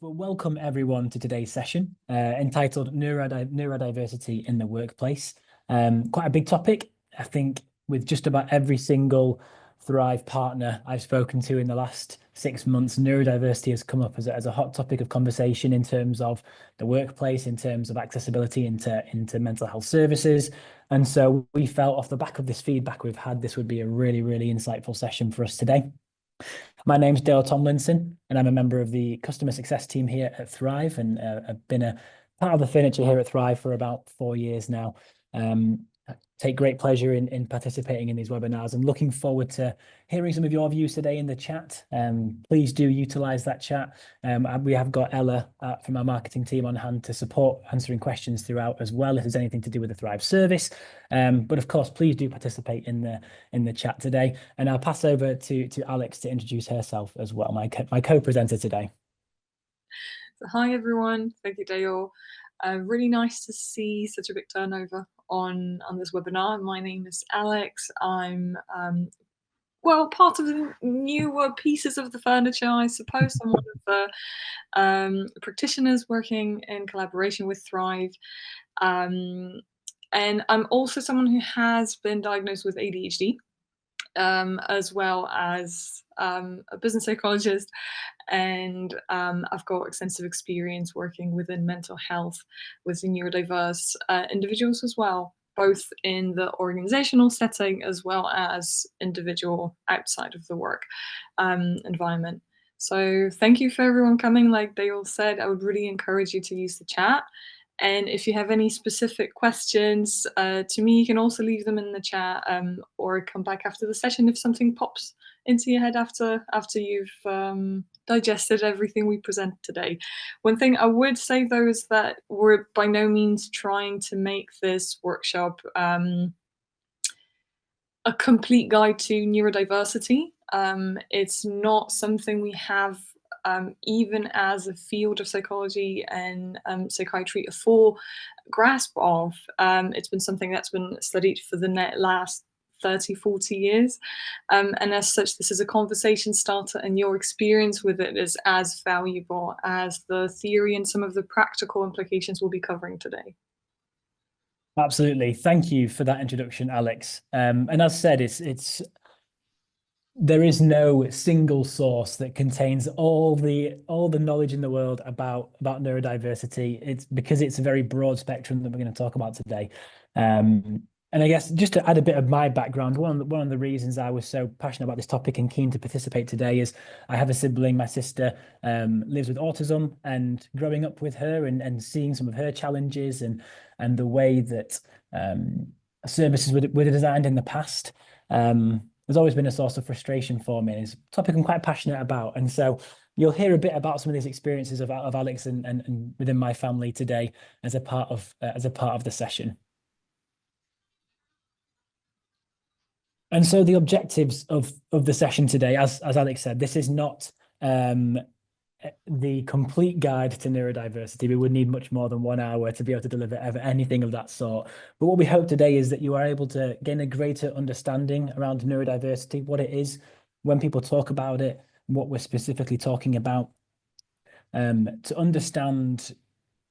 Well, welcome everyone to today's session entitled Neurodiversity in the Workplace. Quite a big topic. I think with just about every single Thrive partner I've spoken to in the last 6 months, neurodiversity has come up as a hot topic of conversation in terms of the workplace, in terms of accessibility into mental health services. And so we felt off the back of this feedback we've had, this would be a really, really insightful session for us today. My name's Dale Tomlinson, and I'm a member of the customer success team here at Thrive, and I've been a part of the furniture here at Thrive for about 4 years now. I take great pleasure in participating in these webinars and looking forward to hearing some of your views today in the chat. Please do utilize that chat. We have got Ella from our marketing team on hand to support answering questions throughout as well, if there's anything to do with the Thrive service. But of course, please do participate in the chat today. And I'll pass over to Alex to introduce herself as well, my co-presenter today. So, hi everyone, thank you Dale. Really nice to see such a big turnover on this webinar. My name is Alex. I'm part of the newer pieces of the furniture, I suppose. I'm one of the practitioners working in collaboration with Thrive. And I'm also someone who has been diagnosed with ADHD, as well as a business psychologist, and I've got extensive experience working within mental health with the neurodiverse individuals as well, both in the organizational setting as well as individual outside of the work environment. So thank you for everyone coming. Like they all said, I would really encourage you to use the chat. And if you have any specific questions to me, you can also leave them in the chat or come back after the session if something pops into your head after you've digested everything we present today. One thing I would say though is that we're by no means trying to make this workshop a complete guide to neurodiversity. It's not something we have even as a field of psychology and psychiatry, a full grasp of. It's been something that's been studied for the last 30, 40 years. And as such, this is a conversation starter, and your experience with it is as valuable as the theory and some of the practical implications we'll be covering today. Absolutely. Thank you for that introduction, Alex. And as said, there is no single source that contains all the knowledge in the world about neurodiversity. It's because it's a very broad spectrum that we're going to talk about today. And I guess just to add a bit of my background, one of the reasons I was so passionate about this topic and keen to participate today is I have a sibling. My sister lives with autism, and growing up with her and seeing some of her challenges and the way that services were designed in the past. There's always been a source of frustration for me, and it's a topic I'm quite passionate about. And so you'll hear a bit about some of these experiences of Alex and within my family today as a part of the session. And so the objectives of the session today, as Alex said, this is not the complete guide to neurodiversity. We would need much more than 1 hour to be able to deliver ever anything of that sort. But what we hope today is that you are able to gain a greater understanding around neurodiversity, what it is, when people talk about it, what we're specifically talking about, to understand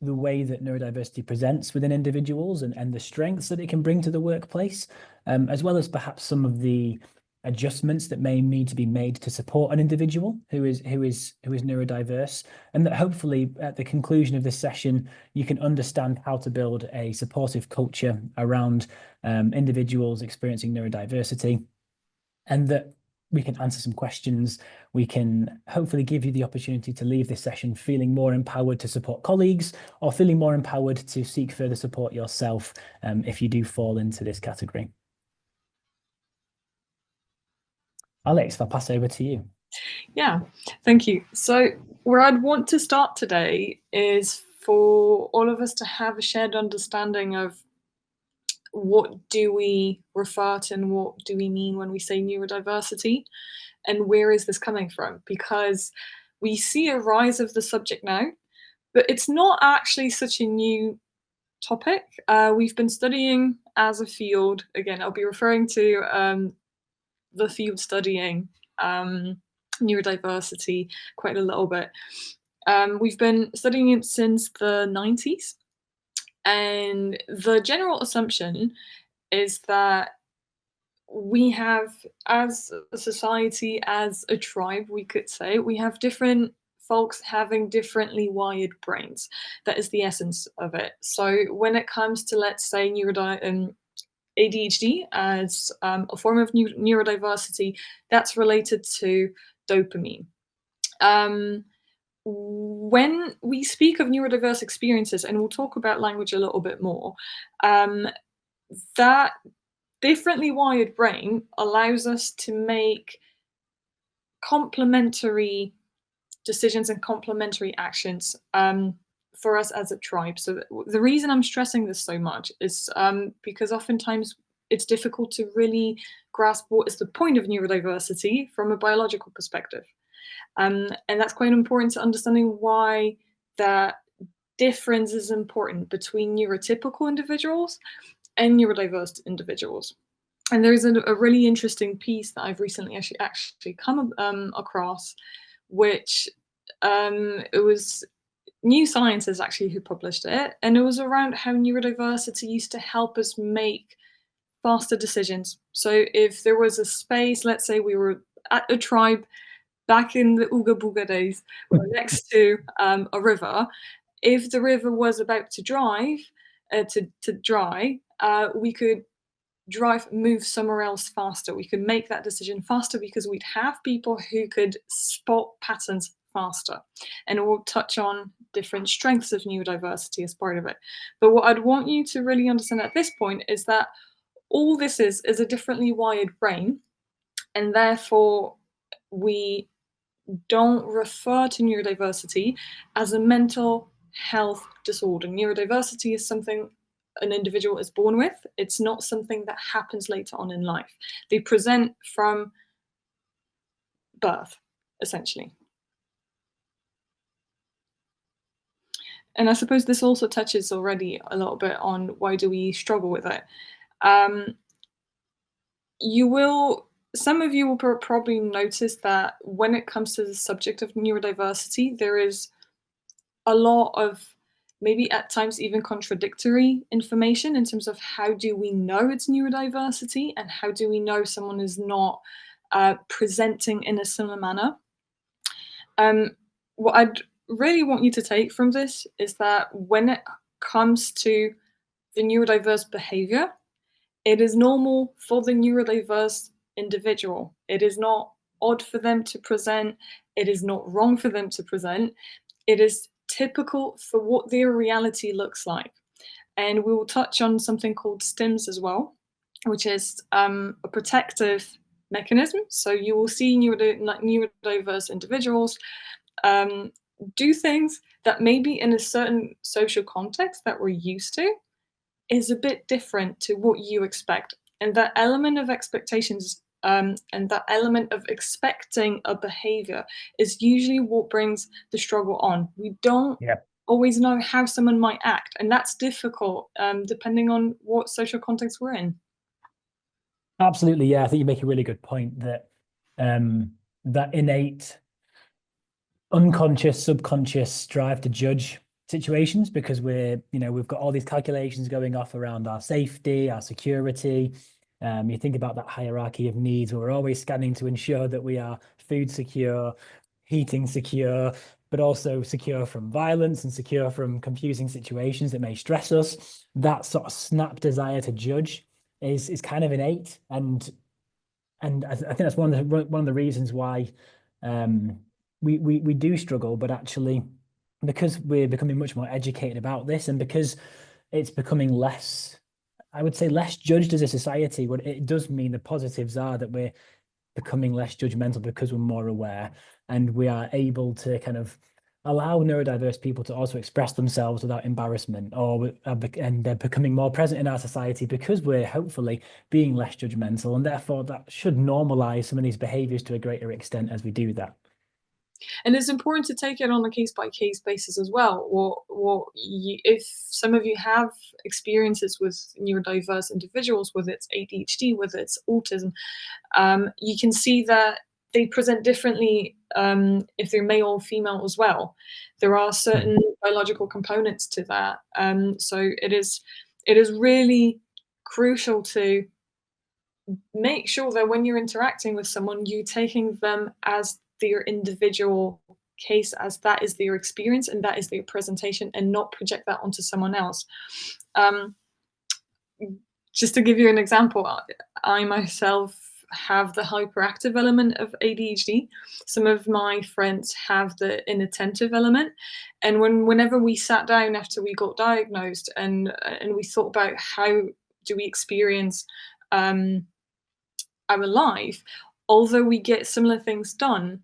the way that neurodiversity presents within individuals and the strengths that it can bring to the workplace, as well as perhaps some of the adjustments that may need to be made to support an individual who is neurodiverse, and that hopefully at the conclusion of this session you can understand how to build a supportive culture around individuals experiencing neurodiversity, and that we can answer some questions. We can hopefully give you the opportunity to leave this session feeling more empowered to support colleagues, or feeling more empowered to seek further support yourself if you do fall into this category. Alex, I'll pass over to you. Yeah, thank you. So where I'd want to start today is for all of us to have a shared understanding of what do we refer to and what do we mean when we say neurodiversity, and where is this coming from? Because we see a rise of the subject now, but it's not actually such a new topic. We've been studying as a field, again, I'll be referring to the field studying neurodiversity quite a little bit We've been studying it since the 90s, and the general assumption is that we have, as a society, as a tribe, we could say, we have different folks having differently wired brains. That is the essence of it. So when it comes to, let's say, ADHD as a form of neurodiversity, that's related to dopamine. When we speak of neurodiverse experiences, and we'll talk about language a little bit more, that differently wired brain allows us to make complementary decisions and complementary actions for us as a tribe. So the reason I'm stressing this so much is because oftentimes it's difficult to really grasp what is the point of neurodiversity from a biological perspective. And that's quite important to understanding why that difference is important between neurotypical individuals and neurodiverse individuals. And there's a really interesting piece that I've recently actually come across, which it was New Sciences actually who published it, and it was around how neurodiversity used to help us make faster decisions. So if there was a space, let's say we were at a tribe back in the Ooga Booga days, we were next to a river. If the river was about to dry, we could move somewhere else faster. We could make that decision faster because we'd have people who could spot patterns faster. And we'll touch on different strengths of neurodiversity as part of it. But what I'd want you to really understand at this point is that all this is a differently wired brain, and therefore we don't refer to neurodiversity as a mental health disorder. Neurodiversity is something an individual is born with. It's not something that happens later on in life. They present from birth, essentially. And I suppose this also touches already a little bit on why do we struggle with it. Some of you will probably notice that when it comes to the subject of neurodiversity, there is a lot of maybe at times even contradictory information in terms of how do we know it's neurodiversity and how do we know someone is not presenting in a similar manner. What I'd really want you to take from this is that when it comes to the neurodiverse behavior, it is normal for the neurodiverse individual. It is not odd for them to present. It is not wrong for them to present. It is typical for what their reality looks like. And we will touch on something called stims as well, which is a protective mechanism. So you will see neurodiverse individuals do things that maybe in a certain social context that we're used to is a bit different to what you expect. And that element of expectations and that element of expecting a behavior is usually what brings the struggle on. We don't always know how someone might act, and that's difficult depending on what social context we're in. Absolutely, yeah. I think you make a really good point that that innate unconscious, subconscious drive to judge situations because we've got all these calculations going off around our safety, our security. You think about that hierarchy of needs where we're always scanning to ensure that we are food secure, heating secure, but also secure from violence and secure from confusing situations that may stress us. That sort of snap desire to judge is kind of innate, and I think that's one of the reasons why we do struggle, but actually because we're becoming much more educated about this and because it's becoming less, I would say, less judged as a society, what it does mean the positives are that we're becoming less judgmental because we're more aware and we are able to kind of allow neurodiverse people to also express themselves without embarrassment, and they're becoming more present in our society because we're hopefully being less judgmental, and therefore that should normalize some of these behaviors to a greater extent as we do that. And it's important to take it on a case-by-case basis as well. If some of you have experiences with neurodiverse individuals, whether it's ADHD, whether it's autism, you can see that they present differently if they're male or female as well. There are certain biological components to that. So it is really crucial to make sure that when you're interacting with someone, you're taking them as their individual case, as that is their experience and that is their presentation, and not project that onto someone else. Just to give you an example, I myself have the hyperactive element of ADHD. Some of my friends have the inattentive element. And whenever we sat down after we got diagnosed and we thought about how do we experience our life, although we get similar things done,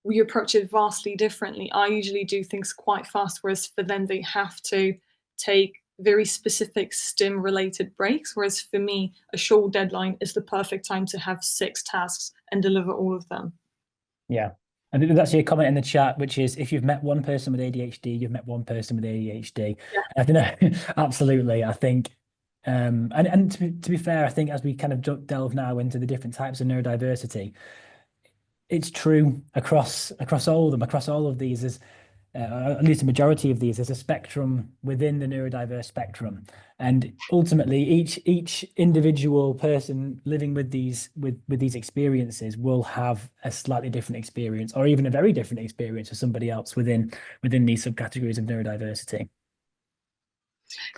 we approach it vastly differently. I usually do things quite fast, whereas for them, they have to take very specific STEM related breaks, whereas for me, a short deadline is the perfect time to have 6 tasks and deliver all of them. Yeah. And there's actually a comment in the chat, which is, if you've met one person with ADHD, you've met one person with ADHD. Yeah. I think absolutely. I think, and to be fair, I think as we kind of delve now into the different types of neurodiversity, it's true across all of them, across all of these. Is at least a majority of these, there's a spectrum within the neurodiverse spectrum, and ultimately each individual person living with these experiences will have a slightly different experience, or even a very different experience to somebody else within these subcategories of neurodiversity.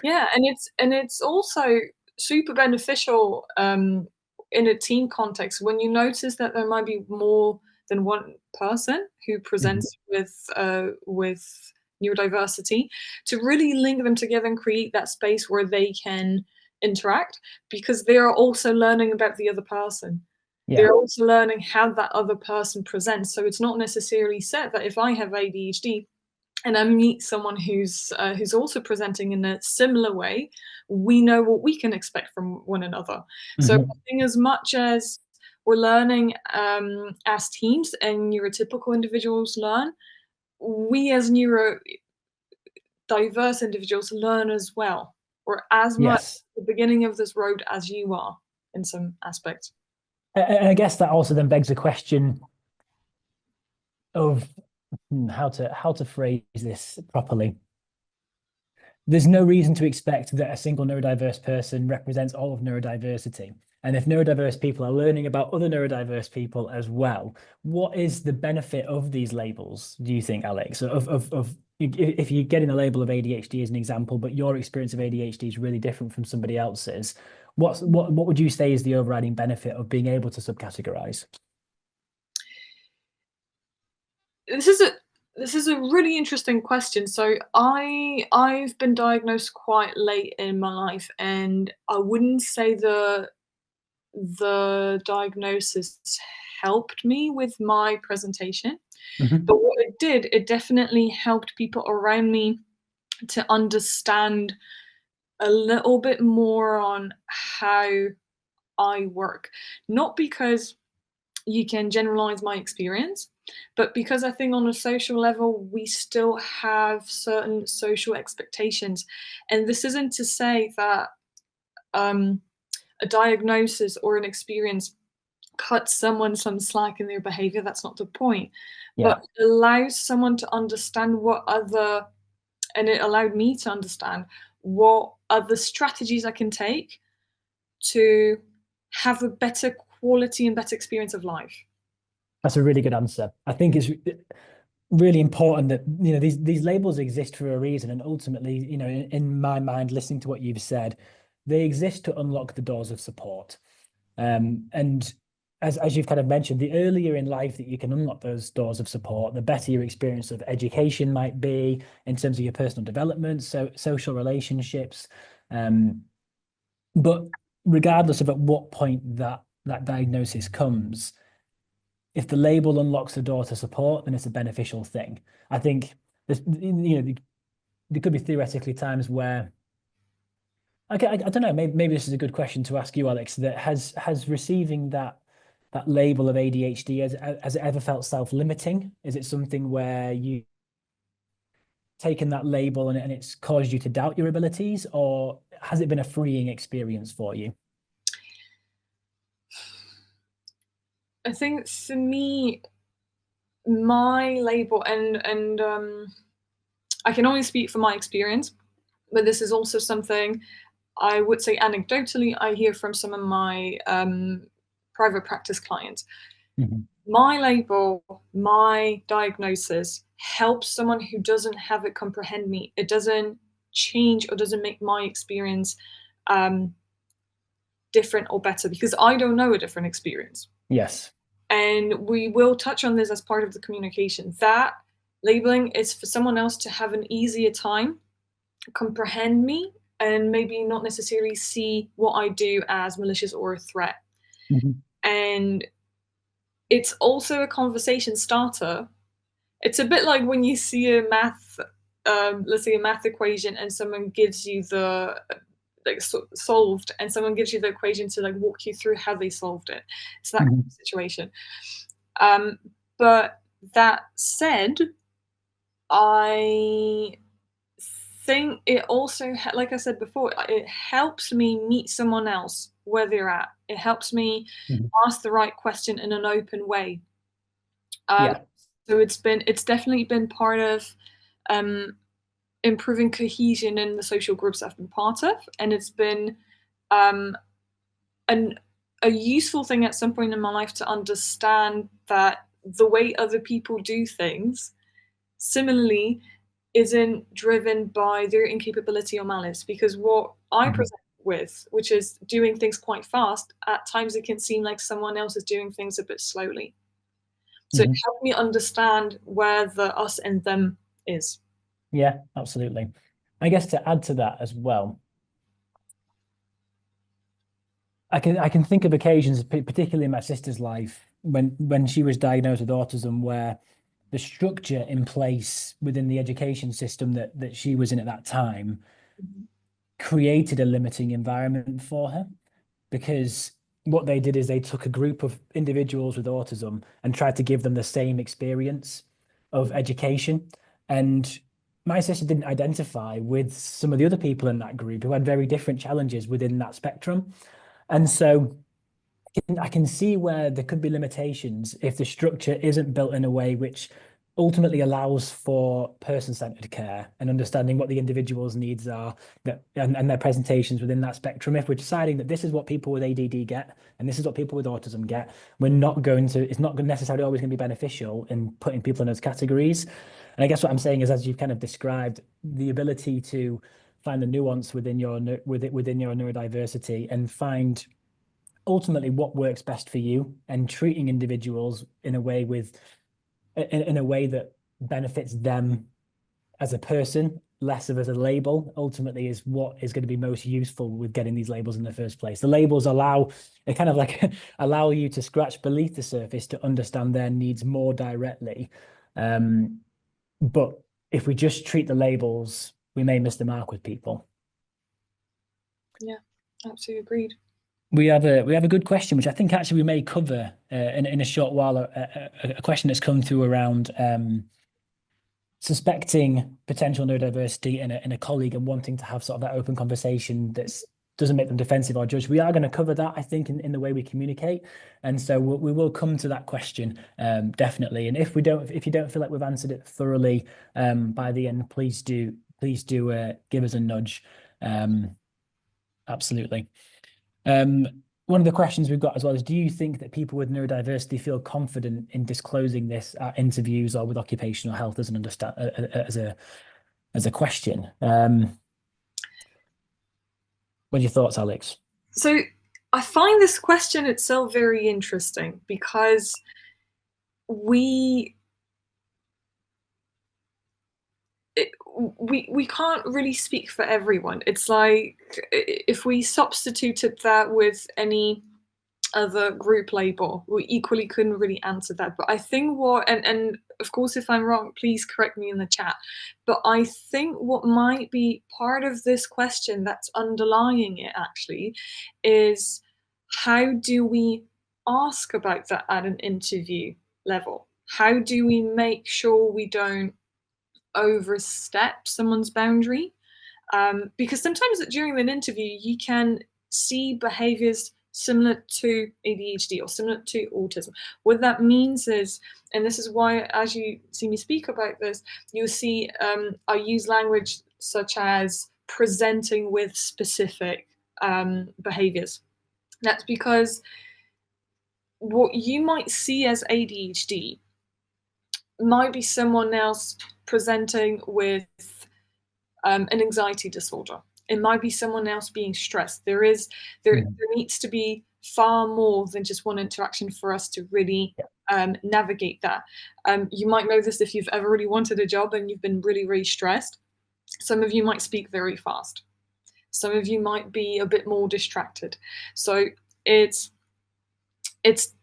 Yeah, and it's also super beneficial in a team context when you notice that there might be more than one person who presents with neurodiversity, to really link them together and create that space where they can interact, because they are also learning about the other person. Yeah. They're also learning how that other person presents. So it's not necessarily said that if I have ADHD and I meet someone who's also presenting in a similar way, we know what we can expect from one another. So I think as much as we're learning as teams and neurotypical individuals learn, we as neurodiverse individuals learn as well. We're as much at the beginning of this road as you are in some aspects. And I guess that also then begs a question of how to phrase this properly. There's no reason to expect that a single neurodiverse person represents all of neurodiversity. And if neurodiverse people are learning about other neurodiverse people as well, what is the benefit of these labels, do you think, Alex? Of if you're getting a label of ADHD as an example, but your experience of ADHD is really different from somebody else's, what would you say is the overriding benefit of being able to subcategorize? This is a really interesting question. So I've been diagnosed quite late in my life, and I wouldn't say the diagnosis helped me with my presentation. But what it did, it definitely helped people around me to understand a little bit more on how I work. Not because you can generalize my experience, but because I think on a social level, we still have certain social expectations. And this isn't to say that a diagnosis or an experience cuts someone some slack in their behavior. That's not the point. Yeah. But it allows someone to understand and it allowed me to understand what other strategies I can take to have a better quality and better experience of life. That's a really good answer. I think it's really important that, you know, these labels exist for a reason, and ultimately, you know, in my mind, listening to what you've said, they exist to unlock the doors of support. And as you've kind of mentioned, the earlier in life that you can unlock those doors of support, the better your experience of education might be in terms of your personal development, so social relationships. But regardless of at what point that diagnosis comes, if the label unlocks the door to support, then it's a beneficial thing. I think there's, you know, there could be theoretically times where, okay, I don't know, maybe this is a good question to ask you, Alex, that has receiving that label of ADHD, has it ever felt self-limiting? Is it something where you taken that label and it's caused you to doubt your abilities, or has it been a freeing experience for you? I think for me, my label, and I can only speak from my experience, but this is also something I would say anecdotally I hear from some of my private practice clients. Mhm. My label, my diagnosis helps someone who doesn't have it comprehend me. It doesn't change or doesn't make my experience different or better, because I don't know a different experience. Yes. And we will touch on this as part of the communication. That labeling is for someone else to have an easier time, comprehend me, and maybe not necessarily see what I do as malicious or a threat. Mhm. And it's also a conversation starter. It's a bit like when you see a math, let's say a math equation, and someone gives you the solved, and someone gives you the equation to like walk you through how they solved it. It's that kind Mhm. of situation. But that said, I think it also, like I said before, it helps me meet someone else where they're at. It helps me Mhm. ask the right question in an open way. Um, Yeah. so it's definitely been part of um, improving cohesion in the social groups I've been part of, and it's been um, an a useful thing at some point in my life to understand that the way other people do things similarly isn't driven by their incapability or malice, because what I Mhm. present with, which is doing things quite fast, at times it can seem like someone else is doing things a bit slowly. So it Mhm. helped me understand where the us and them is. Yeah, absolutely. I guess to add to that as well, I can think of occasions, particularly in my sister's life, when she was diagnosed with autism, where the structure in place within the education system that she was in at that time Mhm. created a limiting environment for her, because what they did is they took a group of individuals with autism and tried to give them the same experience of education. And my sister didn't identify with some of the other people in that group who had very different challenges within that spectrum. And so I can see where there could be limitations if the structure isn't built in a way which ultimately allows for person-centered care and understanding what the individual's needs are, and their presentations within that spectrum. If we're deciding that this is what people with ADD get and this is what people with autism get, it's not necessarily always going to be beneficial in putting people in those categories. And I guess what I'm saying is, as you've kind of described, the ability to find the nuance within your neurodiversity and find ultimately what works best for you, and treating individuals in a way that benefits them as a person, less of as a label, ultimately is what is going to be most useful with getting these labels in the first place. The labels they kind of like allow you to scratch beneath the surface to understand their needs more directly. But if we just treat the labels, we may miss the mark with people. Yeah, absolutely agreed. We have a good question, which I think actually we may cover in a short while. A question that's come through around suspecting potential neurodiversity in a colleague and wanting to have sort of that open conversation that doesn't make them defensive or judge. We are going to cover that, I think, in the way we communicate, and so we will come to that question definitely. And if you don't feel like we've answered it thoroughly by the end, please do give us a nudge. Um, Absolutely. One of the questions we've got as well is, do you think that people with neurodiversity feel confident in disclosing this at interviews or with occupational health as an understand as a question? What are your thoughts, Alex? So I find this question itself very interesting, because we it, we can't really speak for everyone. It's like if we substituted that with any other group label, we equally couldn't really answer that. But I think and of course, if I'm wrong, please correct me in the chat. But I think what might be part of this question that's underlying it actually is, how do we ask about that at an interview level? How do we make sure we don't overstep someone's boundary? Because sometimes during an interview, you can see behaviors similar to ADHD or similar to autism. What that means is, and this is why, as you see me speak about this, you'll see I use language such as presenting with specific behaviors. That's because what you might see as ADHD might be someone else presenting with an anxiety disorder. It might be someone else being stressed. There needs to be far more than just one interaction for us to really navigate that. You might know this if you've ever really wanted a job and you've been really, really stressed. Some of you might speak very fast. Some of you might be a bit more distracted. So it's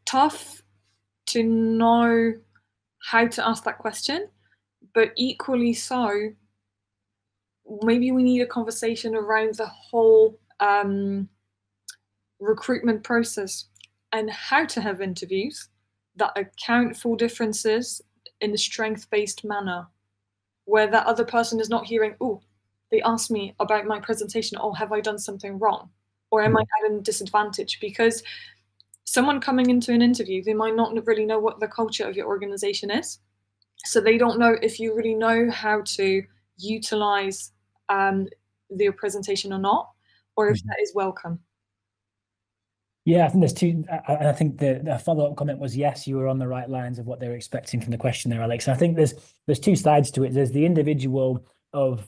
tough to know how to ask that question, but equally so, maybe we need a conversation around the whole recruitment process and how to have interviews that account for differences in a strength-based manner, where that other person is not hearing, oh, they asked me about my presentation, oh, have I done something wrong? Or am I at a disadvantage? Because someone coming into an interview, they might not really know what the culture of your organization is. So they don't know if you really know how to utilize their presentation or not, or if that is welcome. Yeah, I think there's two. I think the follow-up comment was, yes, you were on the right lines of what they were expecting from the question there, Alex. And I think there's two sides to it. There's the individual of,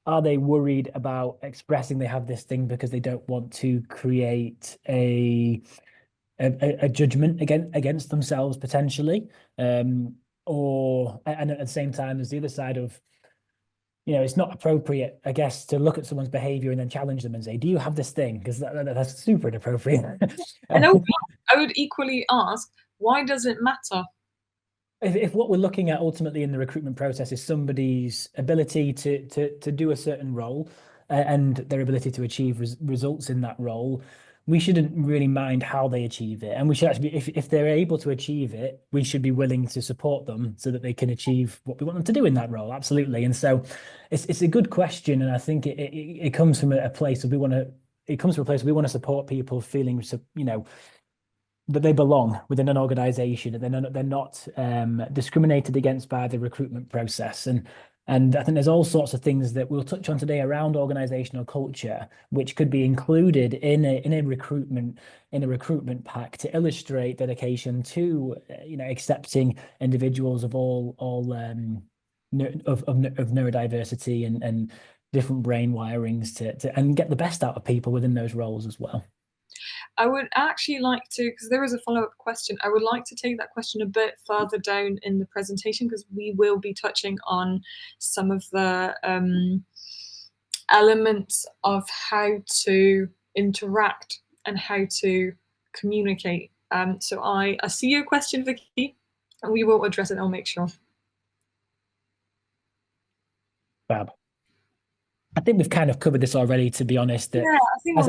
are they worried about expressing they have this thing because they don't want to create a judgment against themselves potentially, or and at the same time there's the other side of, it's not appropriate, I guess, to look at someone's behavior and then challenge them and say, do you have this thing? Because that's super inappropriate. And I would equally ask, why does it matter? If what we're looking at ultimately in the recruitment process is somebody's ability to do a certain role and their ability to achieve results in that role, we shouldn't really mind how they achieve it. And we should actually, if they're able to achieve it, we should be willing to support them so that they can achieve what we want them to do in that role. Absolutely. And so it's a good question. And I think it comes from a place of we want to support people feeling, that they belong within an organization and they're not discriminated against by the recruitment process. And I think there's all sorts of things that we'll touch on today around organizational culture, which could be included in a recruitment pack to illustrate dedication to accepting individuals of all neurodiversity and different brain wirings to and get the best out of people within those roles as well. I would actually like to, because there is a follow-up question, I would like to take that question a bit further down in the presentation, because we will be touching on some of the elements of how to interact and how to communicate. So I see your question, Vicky, and we will address it. I'll make sure. Fab. I think we've kind of covered this already, to be honest. Yeah, I think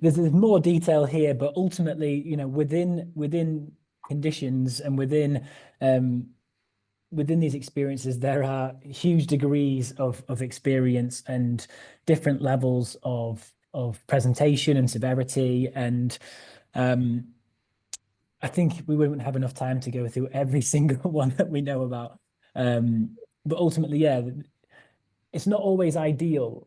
there's more detail here, but ultimately, within conditions and within these experiences, there are huge degrees of experience and different levels of presentation and severity. And I think we wouldn't have enough time to go through every single one that we know about. But ultimately, yeah, it's not always ideal.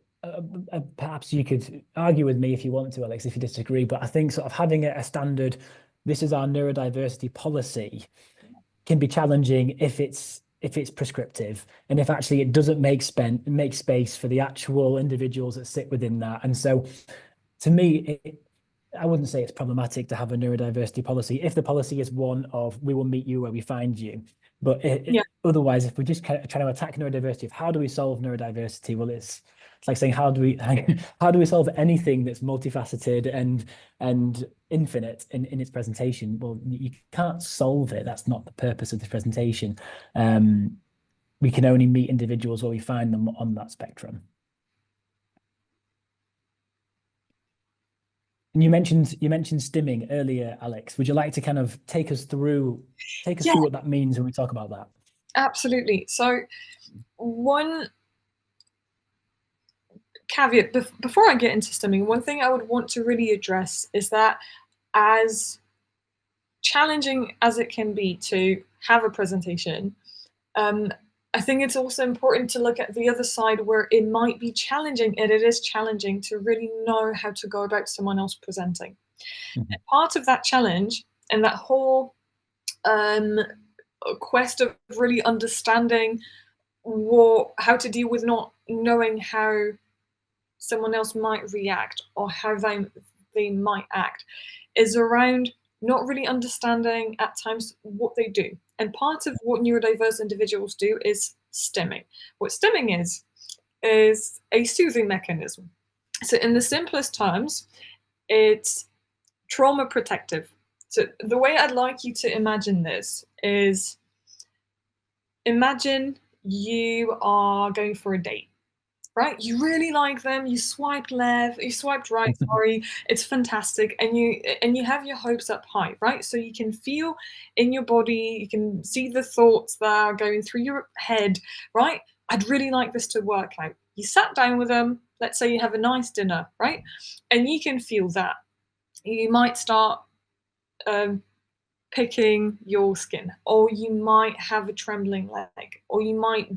Perhaps you could argue with me if you want to, Alex, if you disagree, but I think sort of having a standard, this is our neurodiversity policy, can be challenging if it's prescriptive and if actually it doesn't make space for the actual individuals that sit within that. And so to me, I wouldn't say it's problematic to have a neurodiversity policy if the policy is one of we will meet you where we find you. But otherwise, if we're just kind of trying to attack neurodiversity, of how do we solve neurodiversity? Well, it's like saying how do we solve anything that's multifaceted and infinite in its presentation? Well, you can't solve it. That's not the purpose of this presentation. We can only meet individuals where we find them on that spectrum. And you mentioned stimming earlier, Alex. Would you like to kind of take us through what that means when we talk about that? Absolutely. So one caveat before I get into stimming, one thing I would want to really address is that as challenging as it can be to have a presentation, I think it's also important to look at the other side where it might be challenging, and it is challenging to really know how to go about someone else presenting. And part of that challenge and that whole quest of really understanding how to deal with not knowing how someone else might react or how they might act is around not really understanding at times what they do. And part of what neurodiverse individuals do is stimming. What stimming is a soothing mechanism. So in the simplest terms, it's trauma protective. So the way I'd like you to imagine this is, imagine you are going for a date, right? You really like them, you swiped left, you swiped right, sorry, it's fantastic, and you have your hopes up high, right? So you can feel in your body, you can see the thoughts that are going through your head, right? I'd really like this to work out. You sat down with them, let's say you have a nice dinner, right? And you can feel that. You might start picking your skin, or you might have a trembling leg, or you might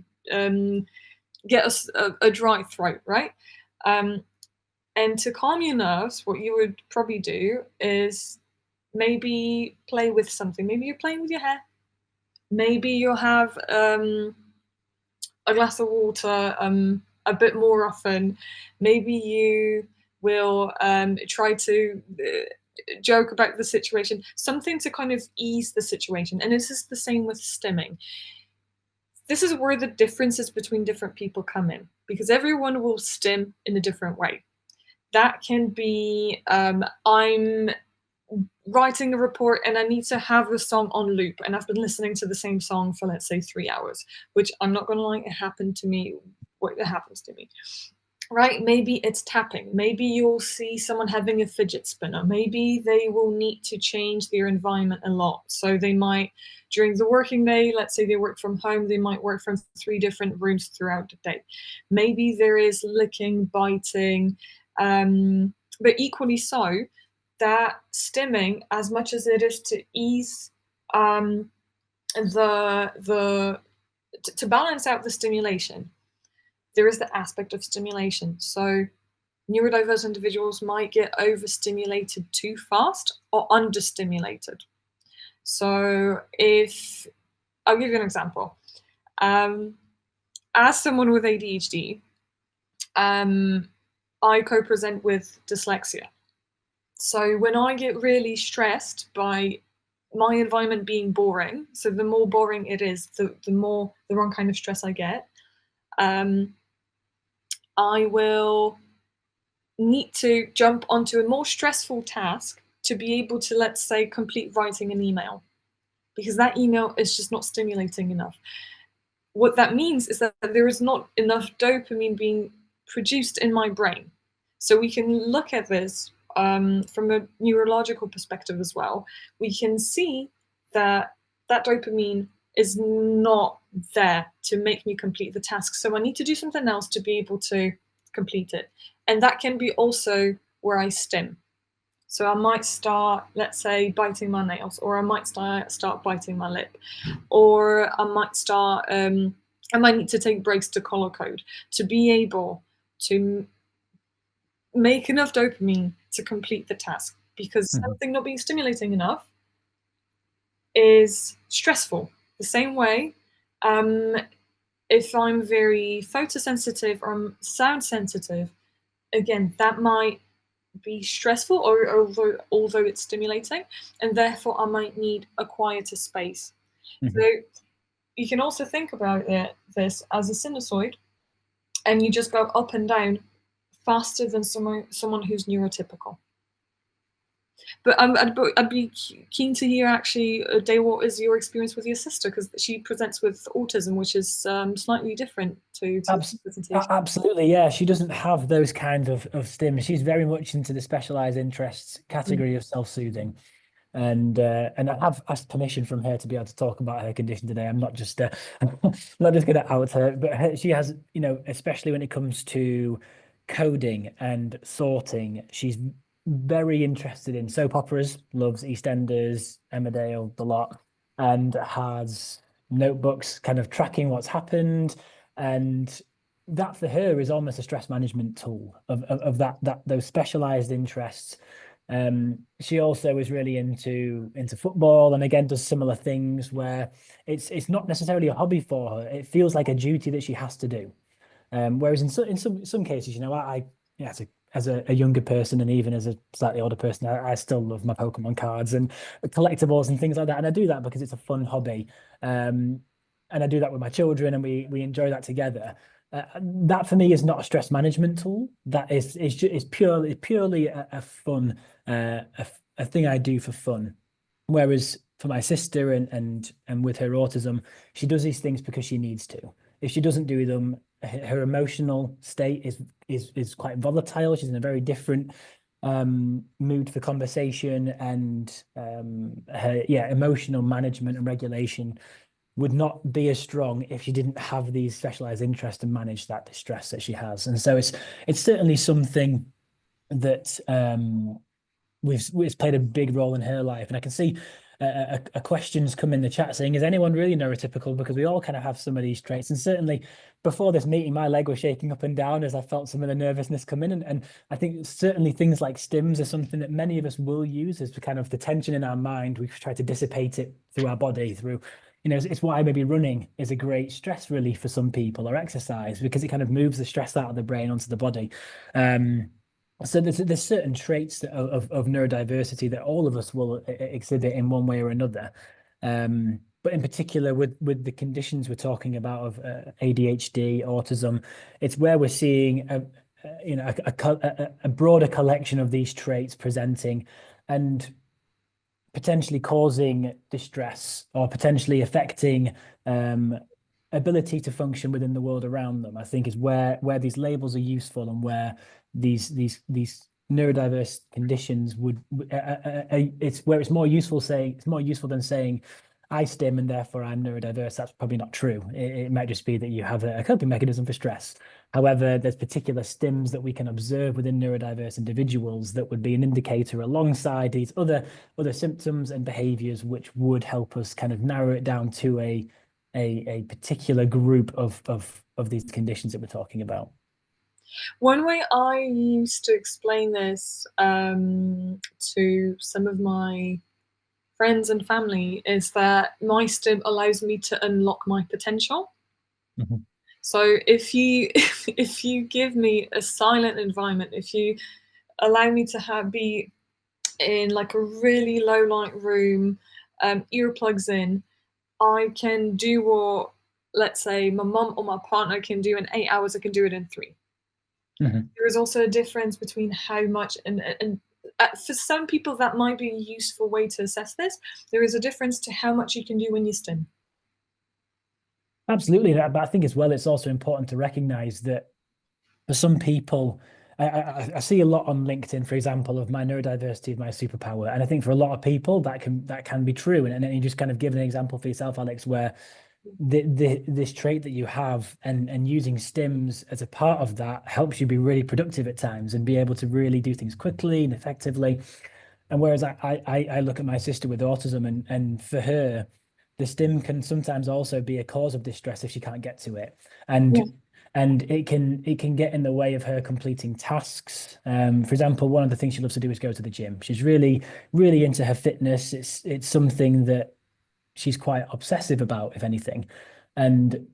get a dry throat, right? And to calm your nerves, what you would probably do is maybe play with something. Maybe you're playing with your hair. Maybe you'll have a glass of water a bit more often. Maybe you will try to joke about the situation, something to kind of ease the situation. And this is the same with stimming. This is where the differences between different people come in, because everyone will stim in a different way. That can be, I'm writing a report and I need to have a song on loop, and I've been listening to the same song for, let's say, 3 hours, which I'm not going to lie, it happens to me. Right? Maybe it's tapping. Maybe you'll see someone having a fidget spinner. Maybe they will need to change their environment a lot. So they might, during the working day, let's say they work from home, they might work from 3 different rooms throughout the day. Maybe there is licking, biting, but equally so, that stimming, as much as it is to ease to balance out the stimulation, there is the aspect of stimulation. So neurodiverse individuals might get overstimulated too fast or understimulated. So I'll give you an example. As someone with ADHD, I co-present with dyslexia. So when I get really stressed by my environment being boring, so the more boring it is, the more the wrong kind of stress I get, I will need to jump onto a more stressful task to be able to, let's say, complete writing an email, because that email is just not stimulating enough. What that means is that there is not enough dopamine being produced in my brain. So we can look at this from a neurological perspective as well. We can see that dopamine is not there to make me complete the task. So I need to do something else to be able to complete it. And that can be also where I stim. So I might start, let's say, biting my nails, or I might start biting my lip, or I might need to take breaks to color code to be able to make enough dopamine to complete the task, because something not being stimulating enough is stressful. The same way, if I'm very photosensitive or I'm sound sensitive, again, that might be stressful, or although it's stimulating, and therefore I might need a quieter space. So you can also think about this as a sinusoid, and you just go up and down faster than someone who's neurotypical. But I'd be keen to hear, actually, Dale, what is your experience with your sister? Because she presents with autism, which is slightly different to presentation. Absolutely, yeah. She doesn't have those kinds of stims. She's very much into the specialized interests category of self-soothing. And I have asked permission from her to be able to talk about her condition today. I'm not just not just going to out her, but she has, especially when it comes to coding and sorting, she's very interested in soap operas, loves EastEnders, Emmerdale, the lot, and has notebooks kind of tracking what's happened. And that for her is almost a stress management tool of that those specialized interests. She also is really into football, and again does similar things where it's not necessarily a hobby for her. It feels like a duty that she has to do. Whereas in some cases, you know, yeah, as a younger person and even as a slightly older person, I still love my Pokemon cards and collectibles and things like that. And I do that because it's a fun hobby. And I do that with my children, and we enjoy that together. That for me is not a stress management tool. That is purely a fun a thing I do for fun. Whereas for my sister and with her autism, she does these things because she needs to. If she doesn't do them, her emotional state is quite volatile. She's in a very different mood for conversation, and her emotional management and regulation would not be as strong if she didn't have these specialized interests to manage that distress that she has. And so it's certainly something that it's played a big role in her life. And I can see a questions come in the chat saying, is anyone really neurotypical? Because we all kind of have some of these traits. And certainly before this meeting, my leg was shaking up and down as I felt some of the nervousness come in. And I think certainly things like stims are something that many of us will use as kind of the tension in our mind. We try to dissipate it through our body, through, you know, it's why maybe running is a great stress relief for some people, or exercise, because it kind of moves the stress out of the brain onto the body. So there's certain traits of neurodiversity that all of us will exhibit in one way or another. But in particular, with the conditions we're talking about of ADHD, autism, it's where we're seeing a broader collection of these traits presenting and potentially causing distress or potentially affecting ability to function within the world around them. I think is where these labels are useful, and where these neurodiverse conditions would it's where it's more useful than saying I stim and therefore I'm neurodiverse. That's probably not true. It might just be that you have a coping mechanism for stress. However, there's particular stims that we can observe within neurodiverse individuals that would be an indicator alongside these other symptoms and behaviors, which would help us kind of narrow it down to a particular group of these conditions that we're talking about. One way I used to explain this to some of my friends and family is that my stim allows me to unlock my potential. Mm-hmm. So if you give me a silent environment, if you allow me to be in like a really low light room, earplugs in, I can do what, let's say, my mum or my partner can do in 8 hours, I can do it in 3. Mm-hmm. There is also a difference between how much, and for some people that might be a useful way to assess this. There is a difference to how much you can do when you stim. Absolutely, but I think as well, it's also important to recognize that for some people, I see a lot on LinkedIn, for example, of my neurodiversity is my superpower, and I think for a lot of people that can be true. And then you just kind of give an example for yourself, Alex, where this trait that you have and using stims as a part of that helps you be really productive at times and be able to really do things quickly and effectively. And whereas I look at my sister with autism, and for her, the stim can sometimes also be a cause of distress if she can't get to it. And it can get in the way of her completing tasks. For example, one of the things she loves to do is go to the gym. She's really, really into her fitness. It's something that she's quite obsessive about, if anything. And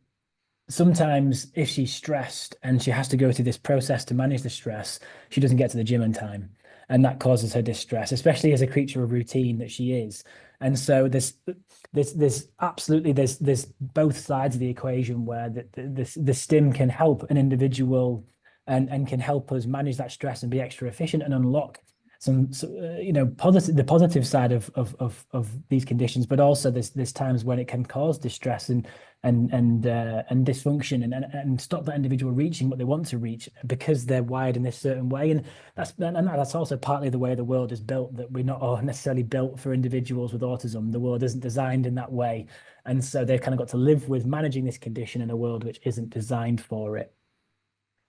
sometimes if she's stressed and she has to go through this process to manage the stress, she doesn't get to the gym in time. And that causes her distress, especially as a creature of routine that she is. And so there's both sides of the equation where the stim can help an individual and can help us manage that stress and be extra efficient and unlock some the positive side of these conditions, but also there's times when it can cause distress and dysfunction and stop that individual reaching what they want to reach because they're wired in this certain way. And that's also partly the way the world is built, that we're not all necessarily built for individuals with autism. The world isn't designed in that way, and so they've kind of got to live with managing this condition in a world which isn't designed for it.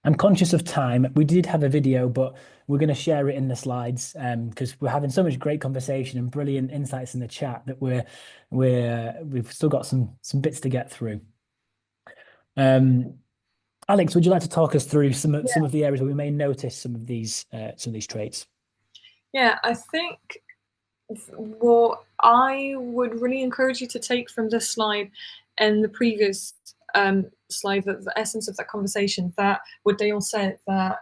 I'm conscious of time. We did have a video, but we're going to share it in the slides because we're having so much great conversation and brilliant insights in the chat that we've still got some bits to get through. Alex, would you like to talk us through some of the areas where we may notice some of these traits? Yeah, I think what I would really encourage you to take from this slide and the previous slide, that the essence of that conversation, that what Dale said, that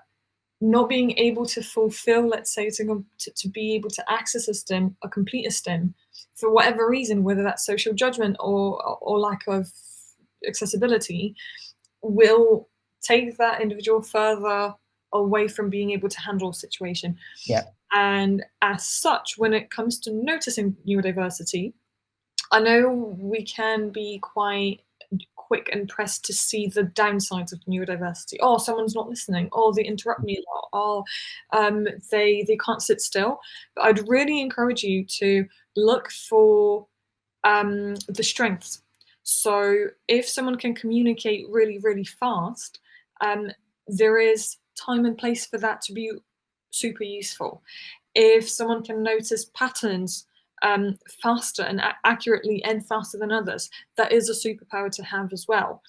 not being able to fulfill, let's say, to be able to access a STEM, or complete a STEM, for whatever reason, whether that's social judgment or lack of accessibility, will take that individual further away from being able to handle a situation. Yeah. And as such, when it comes to noticing neurodiversity, I know we can be quite quick and pressed to see the downsides of neurodiversity. Oh, someone's not listening. Oh, they interrupt me a lot. Oh, they can't sit still. But I'd really encourage you to look for the strengths. So if someone can communicate really, really fast, there is time and place for that to be super useful. If someone can notice patterns faster and accurately and faster than others, that is a superpower to have as well.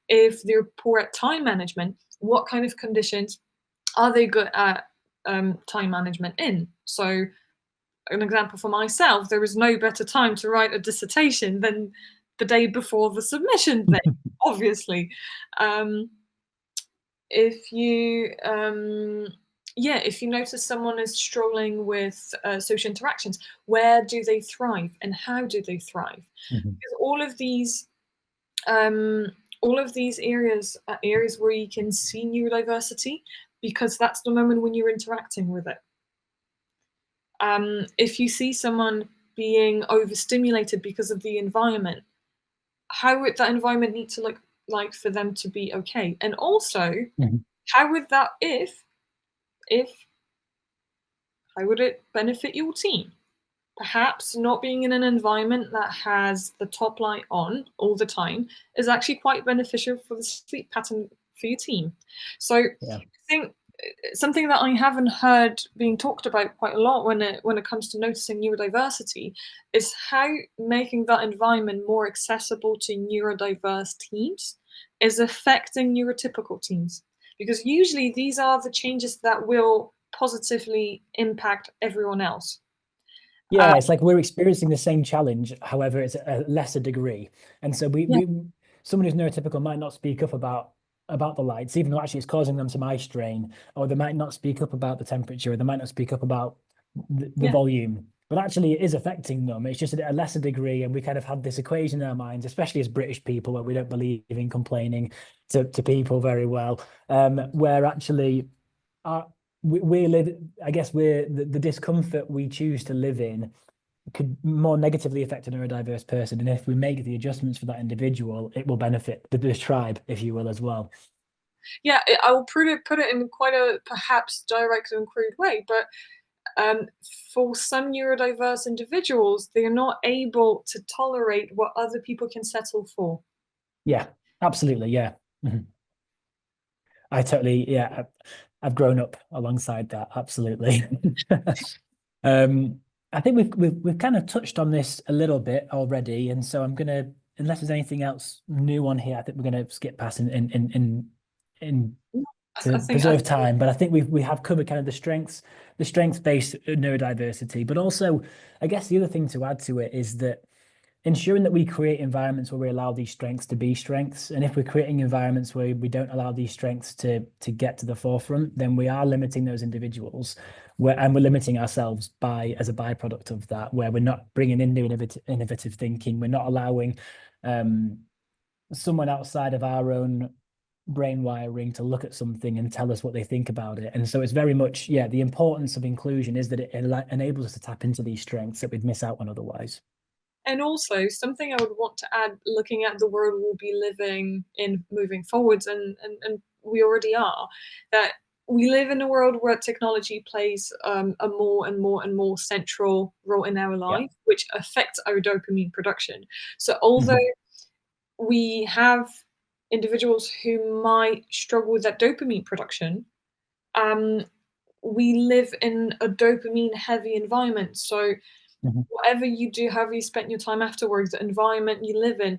If they're poor at time management, what kind of conditions are they good at time management in? So an example for myself, there is no better time to write a dissertation than the day before the submission day, obviously. If you if you notice someone is struggling with social interactions, where do they thrive and how do they thrive? Because all of these areas are areas where you can see neurodiversity, because that's the moment when you're interacting with it. If you see someone being overstimulated because of the environment, how would that environment need to look like for them to be okay? And also, how would that how would it benefit your team? Perhaps not being in an environment that has the top light on all the time is actually quite beneficial for the sleep pattern for your team. So I think something that I haven't heard being talked about quite a lot when it comes to noticing neurodiversity is how making that environment more accessible to neurodiverse teams is affecting neurotypical teams. Because usually these are the changes that will positively impact everyone else. Yeah, it's like we're experiencing the same challenge, however, it's a lesser degree. And so someone who's neurotypical might not speak up about the lights, even though actually it's causing them some eye strain, or they might not speak up about the temperature, or they might not speak up about the volume. But actually it is affecting them. It's just a lesser degree, and we kind of have this equation in our minds, especially as British people, where we don't believe in complaining to people very well, where actually we live, I guess the discomfort we choose to live in could more negatively affect a neurodiverse person. And if we make the adjustments for that individual, it will benefit the tribe, if you will, as well. Yeah, I will put it in quite a perhaps direct and crude way, but for some neurodiverse individuals, they are not able to tolerate what other people can settle for. Yeah, absolutely. Yeah. I totally, yeah, I've grown up alongside that. Absolutely. I think we've kind of touched on this a little bit already, and so I'm gonna, unless there's anything else new on here, I think we're gonna skip past in to preserve time. But I think we have covered kind of the strengths-based neurodiversity, but also I guess the other thing to add to it is that ensuring that we create environments where we allow these strengths to be strengths. And if we're creating environments where we don't allow these strengths to get to the forefront, then we are limiting those individuals, and we're limiting ourselves as a byproduct of that, where we're not bringing in new innovative thinking. We're not allowing someone outside of our own brain wiring to look at something and tell us what they think about it. And so it's very much, the importance of inclusion is that it enables us to tap into these strengths that we'd miss out on otherwise. And also, something I would want to add, looking at the world we'll be living in moving forwards, and we already are, that we live in a world where technology plays a more and more and more central role in our life, which affects our dopamine production. So although we have individuals who might struggle with that dopamine production, we live in a dopamine heavy environment. So whatever you do, however you spend your time afterwards, the environment you live in,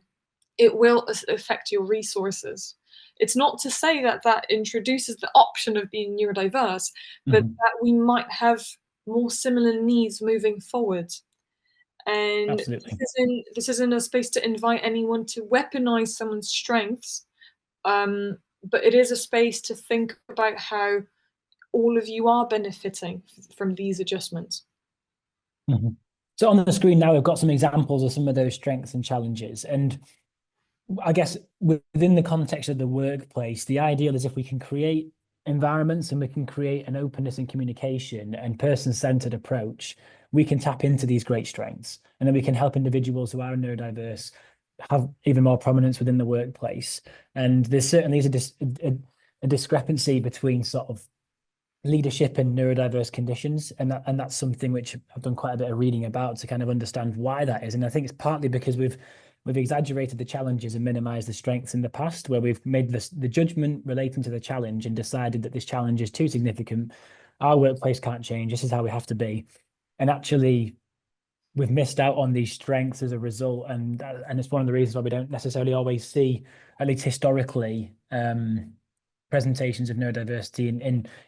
it will affect your resources. It's not to say that that introduces the option of being neurodiverse, but that we might have more similar needs moving forward. And Absolutely. this isn't a space to invite anyone to weaponize someone's strengths, but it is a space to think about how all of you are benefiting from these adjustments. So on the screen now, we've got some examples of some of those strengths and challenges. And I guess within the context of the workplace, the ideal is if we can create environments and we can create an openness and communication and person-centered approach, we can tap into these great strengths. And then we can help individuals who are neurodiverse have even more prominence within the workplace. And there certainly is a discrepancy between sort of leadership in neurodiverse conditions, and that's something which I've done quite a bit of reading about to kind of understand why that is. And I think it's partly because we've exaggerated the challenges and minimized the strengths in the past, where we've made the judgment relating to the challenge and decided that this challenge is too significant. Our workplace can't change. This is how we have to be. And actually, we've missed out on these strengths as a result. And it's one of the reasons why we don't necessarily always see, at least historically, presentations of neurodiversity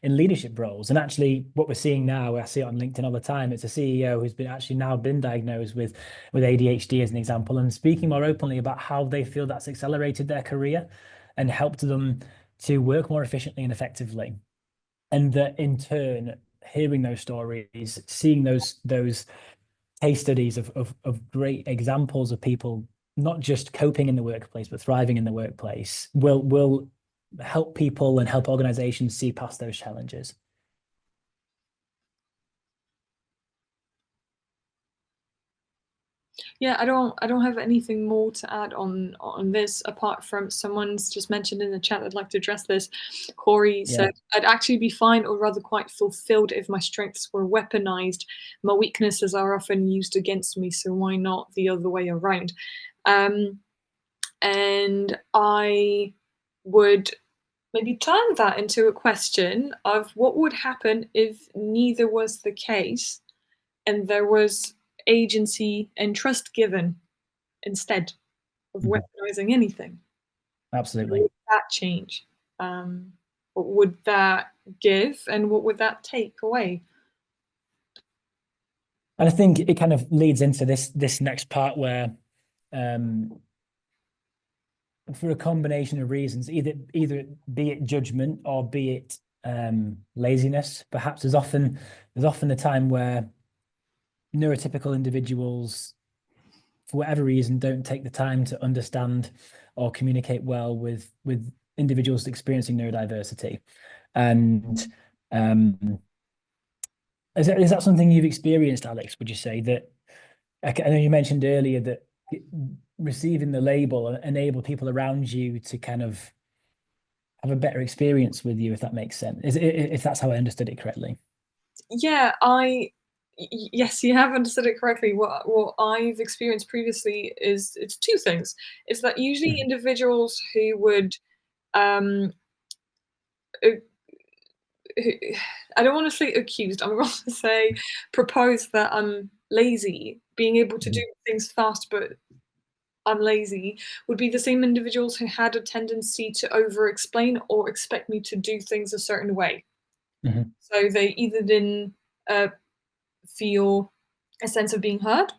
in leadership roles. And actually what we're seeing now, I see it on LinkedIn all the time, it's a CEO who's been diagnosed with ADHD as an example, and speaking more openly about how they feel that's accelerated their career and helped them to work more efficiently and effectively. And that in turn, hearing those stories, seeing those case studies of great examples of people not just coping in the workplace but thriving in the workplace will help people and help organizations see past those challenges. Yeah, I don't have anything more to add on this, apart from someone's just mentioned in the chat I'd like to address this. Corey said, I'd actually be fine, or rather quite fulfilled, if my strengths were weaponized. My weaknesses are often used against me, so why not the other way around? And I would maybe turn that into a question of what would happen if neither was the case and there was agency and trust given instead of weaponizing anything. Absolutely. What would that change? What would that give, and what would that take away? And I think it kind of leads into this next part where for a combination of reasons, either be it judgment or be it laziness, perhaps there's often the time where neurotypical individuals, for whatever reason, don't take the time to understand or communicate well with individuals experiencing neurodiversity. And is that something you've experienced, Alex? Would you say that? I know you mentioned earlier that receiving the label enable people around you to kind of have a better experience with you, if that makes sense. If that's how I understood it correctly. Yeah, yes, you have understood it correctly. What I've experienced previously is it's two things. It's that usually individuals who would I don't want to say accused, I'm going to say propose that I'm lazy, being able to do things fast, but I'm lazy, would be the same individuals who had a tendency to over-explain or expect me to do things a certain way. So they either didn't feel a sense of being heard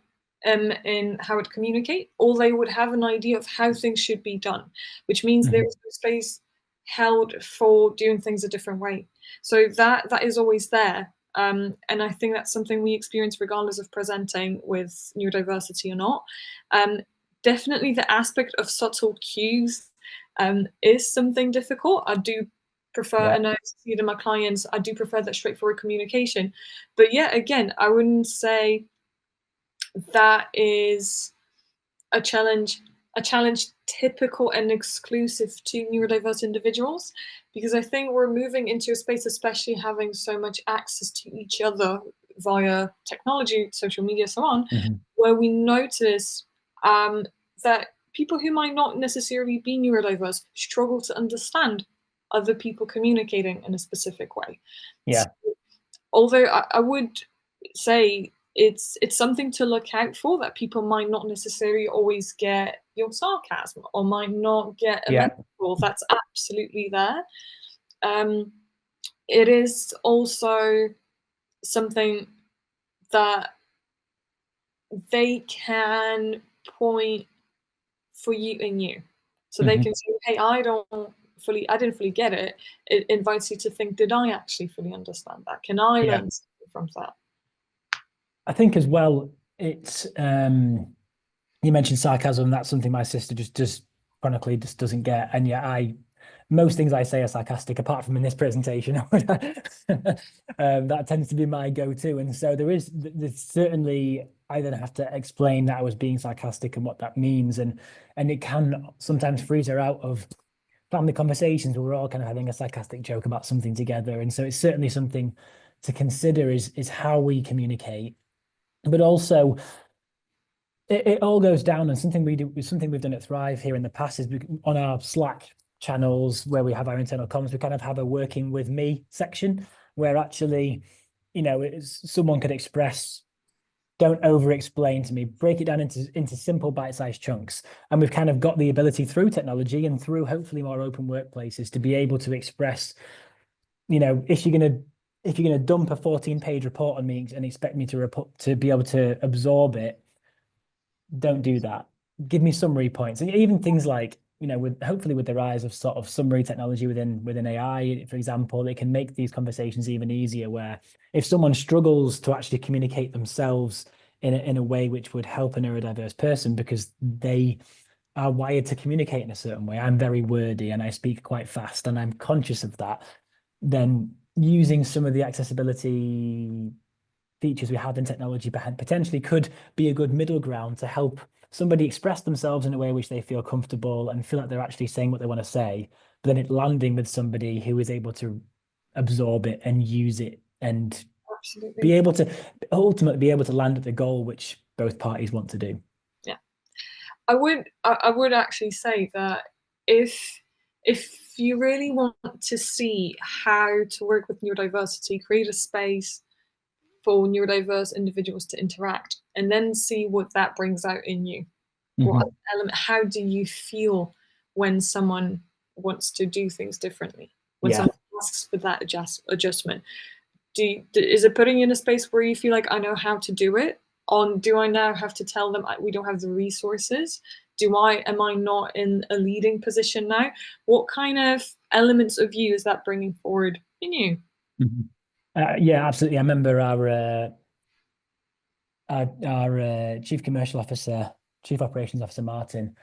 in how to communicate, or they would have an idea of how things should be done, which means there is no space held for doing things a different way. So that is always there. And I think that's something we experience regardless of presenting with neurodiversity or not. Definitely the aspect of subtle cues is something difficult. I do prefer, and I see it in my clients, I do prefer that straightforward communication. But yeah, again, I wouldn't say that is a challenge typical and exclusive to neurodiverse individuals, because I think we're moving into a space, especially having so much access to each other via technology, social media, so on, where we notice that people who might not necessarily be neurodiverse struggle to understand other people communicating in a specific way. Yeah. So, although I would say it's something to look out for, that people might not necessarily always get your sarcasm or might not get a metaphor. That's absolutely there. It is also something that they can point for you in you. So they can say, hey, I didn't fully get it. It invites you to think, did I actually fully understand that? Can I learn something from that? I think as well, it's you mentioned sarcasm. That's something my sister just chronically just doesn't get. And yet most things I say are sarcastic, apart from in this presentation. That tends to be my go-to. And so there's certainly, I then have to explain that I was being sarcastic and what that means. And it can sometimes freeze her out of family conversations where we're all kind of having a sarcastic joke about something together. And so it's certainly something to consider is how we communicate. But also, it all goes down, and something we've done at Thrive here in the past is on our Slack channels where we have our internal comms, we kind of have a working with me section where actually, someone could express, don't over explain to me, break it down into simple bite-sized chunks. And we've kind of got the ability through technology and through hopefully more open workplaces to be able to express, if you're gonna dump a 14-page report on me and expect me to be able to absorb it, don't do that. Give me summary points. And even things like, hopefully with the rise of sort of summary technology within AI, for example, it can make these conversations even easier, where if someone struggles to actually communicate themselves in a way which would help a neurodiverse person because they are wired to communicate in a certain way. I'm very wordy and I speak quite fast and I'm conscious of that. Then using some of the accessibility features we have in technology potentially could be a good middle ground to help somebody express themselves in a way which they feel comfortable and feel like they're actually saying what they want to say, but then it landing with somebody who is able to absorb it and use it and be able to ultimately be able to land at the goal which both parties want to do. Yeah, I would actually say that if you really want to see how to work with neurodiversity, create a space for neurodiverse individuals to interact and then see what that brings out in you. What element, how do you feel when someone wants to do things differently? When someone asks for that adjustment? Is it putting you in a space where you feel like, I know how to do it? Do I now have to tell them we don't have the resources? Am I not in a leading position now? What kind of elements of you is that bringing forward in you? Yeah, absolutely. I remember our chief commercial officer, chief operations officer, Martin,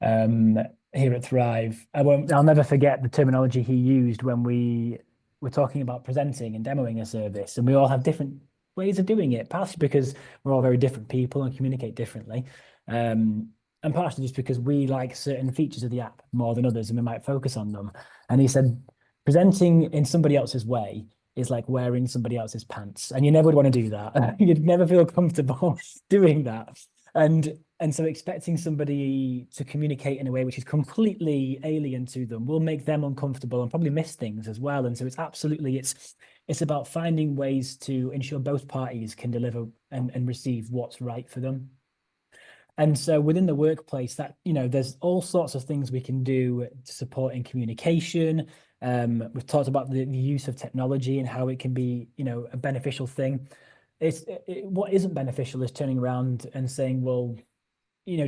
here at Thrive. I'll never forget the terminology he used when we were talking about presenting and demoing a service. And we all have different ways of doing it, partially because we're all very different people and communicate differently. And partially just because we like certain features of the app more than others and we might focus on them. And he said, presenting in somebody else's way is like wearing somebody else's pants, and you never would want to do that. You'd never feel comfortable doing that. And so expecting somebody to communicate in a way which is completely alien to them will make them uncomfortable and probably miss things as well. And so it's about finding ways to ensure both parties can deliver and receive what's right for them. And so within the workplace, that, there's all sorts of things we can do to support in communication. We've talked about the use of technology and how it can be, a beneficial thing. What isn't beneficial is turning around and saying, well,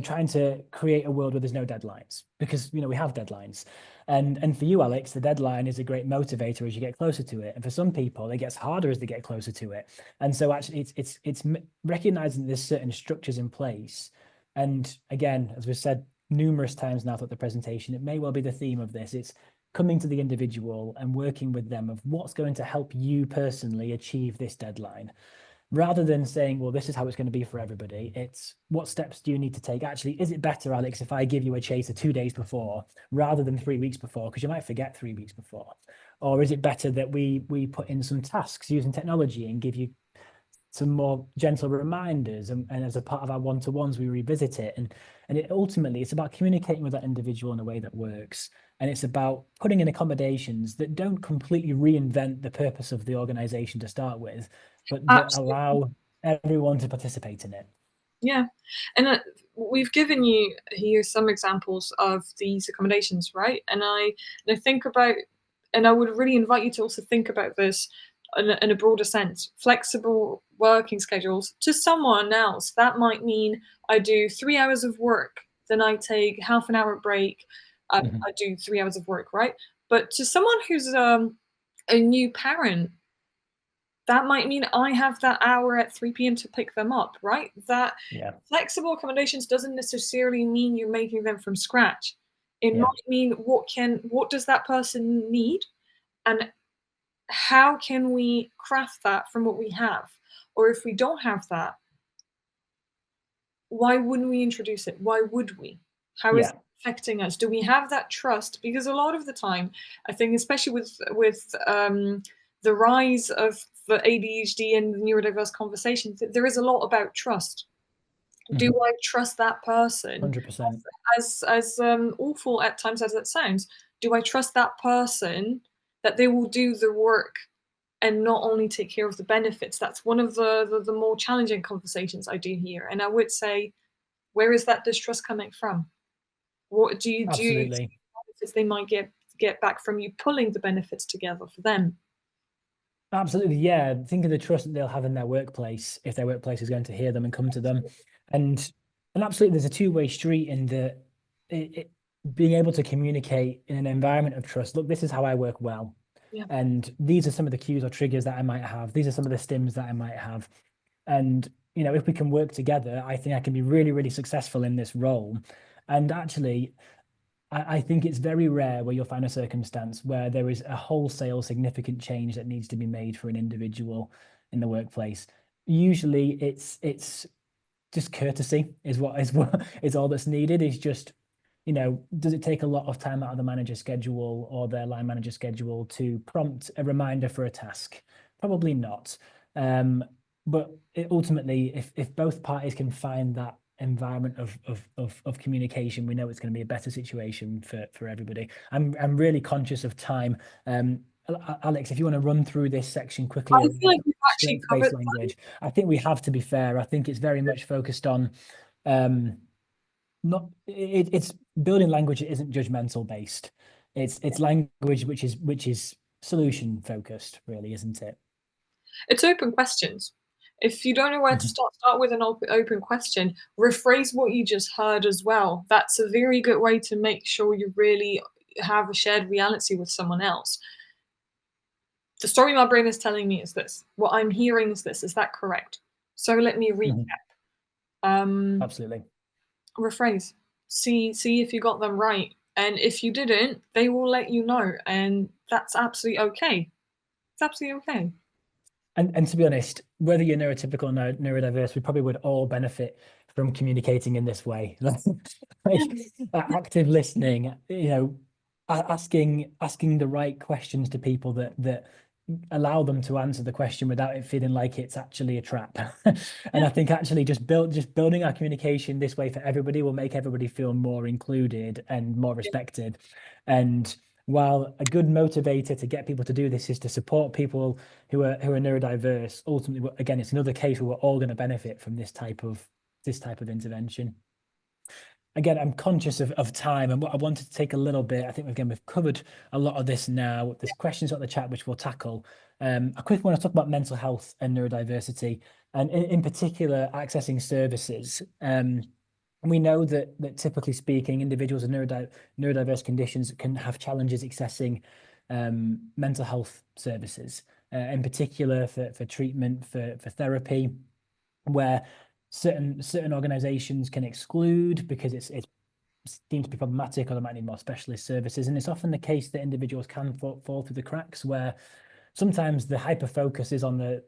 trying to create a world where there's no deadlines, because, we have deadlines. And for you, Alex, the deadline is a great motivator as you get closer to it. And for some people, it gets harder as they get closer to it. And so actually it's recognizing there's certain structures in place. And again, as we've said numerous times now throughout the presentation, it may well be the theme of this. It's coming to the individual and working with them of what's going to help you personally achieve this deadline. Rather than saying, well, this is how it's going to be for everybody, it's what steps do you need to take? Actually, is it better, Alex, if I give you a chaser 2 days before rather than 3 weeks before, because you might forget 3 weeks before? Or is it better that we put in some tasks using technology and give you some more gentle reminders, and as a part of our one-to-ones we revisit it, and it ultimately it's about communicating with that individual in a way that works, and it's about putting in accommodations that don't completely reinvent the purpose of the organization to start with, but that Absolutely. allow everyone to participate in it. Yeah, and we've given you here some examples of these accommodations, right? And I think about, and I would really invite you to also think about this in a broader sense. Flexible working schedules to someone else, that might mean I do 3 hours of work, then I take half an hour break. I do 3 hours of work, right? But to someone who's a new parent, that might mean I have that hour at 3 p.m. to pick them up, right? That Yeah, flexible accommodations doesn't necessarily mean you're making them from scratch. It yeah, might mean what does that person need, and how can we craft that from what we have? Or if we don't have that, why wouldn't we introduce it? Why would we? How is yeah. it affecting us? Do we have that trust? Because a lot of the time, I think, especially with the rise of the ADHD and the neurodiverse conversation, there is a lot about trust. Do I trust that person? 100%. As awful at times as it sounds, do I trust that person that they will do the work and not only take care of the benefits? That's one of the more challenging conversations I do hear. And I would say, where is that distrust coming from? What do you Absolutely. benefits they might get back from you pulling the benefits together for them? Absolutely, yeah. Think of the trust that they'll have in their workplace if their workplace is going to hear them and come to them, and absolutely, there's a two-way street in the being able to communicate in an environment of trust. Look, this is how I work well, Yeah. and these are some of the cues or triggers that I might have. These are some of the stims that I might have, and if we can work together, I think I can be really, really successful in this role. And actually, I think it's very rare where you'll find a circumstance where there is a wholesale significant change that needs to be made for an individual in the workplace. Usually it's just courtesy is what is all that's needed. Is just, does it take a lot of time out of the manager's schedule or their line manager schedule to prompt a reminder for a task? Probably not. But ultimately, if both parties can find that environment of communication, we know it's going to be a better situation for everybody. I'm really conscious of time. Alex, if you want to run through this section quickly I of feel like we've actually strengths-based covered. language, I think we have to be fair. I think it's very much focused on not it's building language that isn't judgmental based. It's language which is solution focused, really, isn't it? It's open questions. If you don't know where to start with an open question. Rephrase what you just heard as well. That's a very good way to make sure you really have a shared reality with someone else. The story my brain is telling me is this. What I'm hearing is this. Is that correct? So let me recap. Absolutely. Rephrase. See if you got them right. And if you didn't, they will let you know. And that's absolutely okay. It's absolutely okay. And to be honest, whether you're neurotypical or neurodiverse, we probably would all benefit from communicating in this way. Like active listening, asking the right questions to people that allow them to answer the question without it feeling like it's actually a trap. And Yeah. I think actually just building our communication this way for everybody will make everybody feel more included and more respected. And while a good motivator to get people to do this is to support people who are neurodiverse, ultimately, again, it's another case where we're all going to benefit from this type of intervention. Again, I'm conscious of time, and what I wanted to take a little bit. I think we've covered a lot of this now. There's questions on the chat which we'll tackle. I quickly want to talk about mental health and neurodiversity, and in particular, accessing services. We know that typically speaking, individuals with neurodiverse conditions can have challenges accessing mental health services, in particular for treatment, for therapy, where certain organizations can exclude because it's deemed to be problematic, or they might need more specialist services. And it's often the case that individuals can fall through the cracks, where sometimes the hyper focus is on the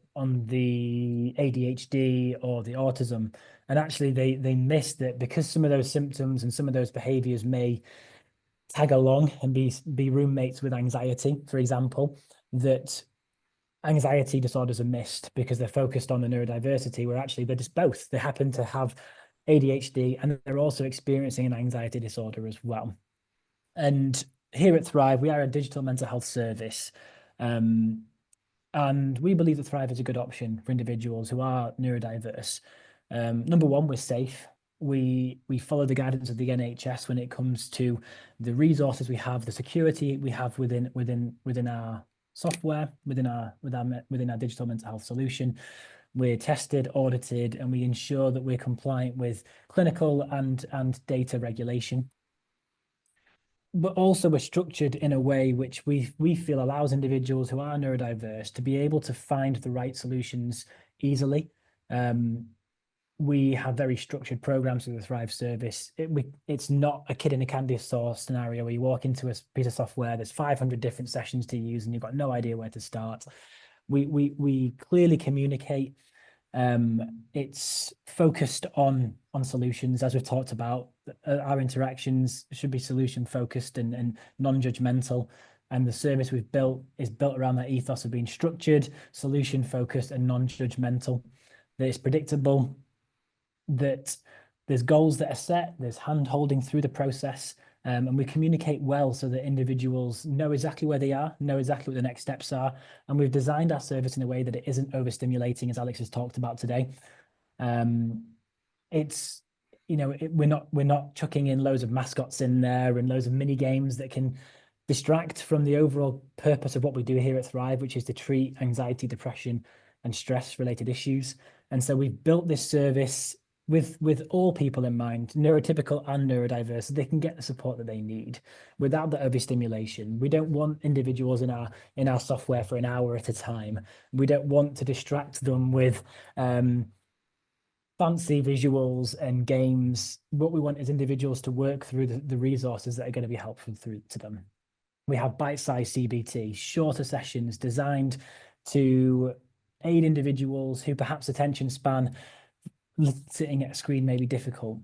ADHD or the autism, and actually they miss that because some of those symptoms and some of those behaviors may tag along and be roommates with anxiety, for example, that anxiety disorders are missed because they're focused on the neurodiversity, where actually they're just both. They happen to have ADHD and they're also experiencing an anxiety disorder as well. And here at Thrive, we are a digital mental health service. And we believe that Thrive is a good option for individuals who are neurodiverse. Number one, we're safe. We follow the guidance of the NHS when it comes to the resources we have, the security we have within our software, within our digital mental health solution. We're tested, audited, and we ensure that we're compliant with clinical and data regulation. But also we're structured in a way which we feel allows individuals who are neurodiverse to be able to find the right solutions easily. We have very structured programs through the Thrive service. It's not a kid in a candy store scenario where you walk into a piece of software, there's 500 different sessions to use and you've got no idea where to start. We clearly communicate. It's focused on solutions, as we've talked about. Our interactions should be solution focused and non-judgmental. And the service we've built is built around that ethos of being structured, solution focused, and non-judgmental. That it's predictable, that there's goals that are set, there's hand holding through the process, and we communicate well so that individuals know exactly where they are, know exactly what the next steps are. And we've designed our service in a way that it isn't overstimulating, as Alex has talked about today. It's, we're not chucking in loads of mascots in there and loads of mini games that can distract from the overall purpose of what we do here at Thrive, which is to treat anxiety, depression, and stress related issues. And so we've built this service with all people in mind, neurotypical and neurodiverse, so they can get the support that they need without the overstimulation. We don't want individuals in our software for an hour at a time. We don't want to distract them with fancy visuals and games. What we want is individuals to work through the resources that are going to be helpful to them. We have bite-sized CBT, shorter sessions designed to aid individuals who perhaps attention span sitting at a screen may be difficult.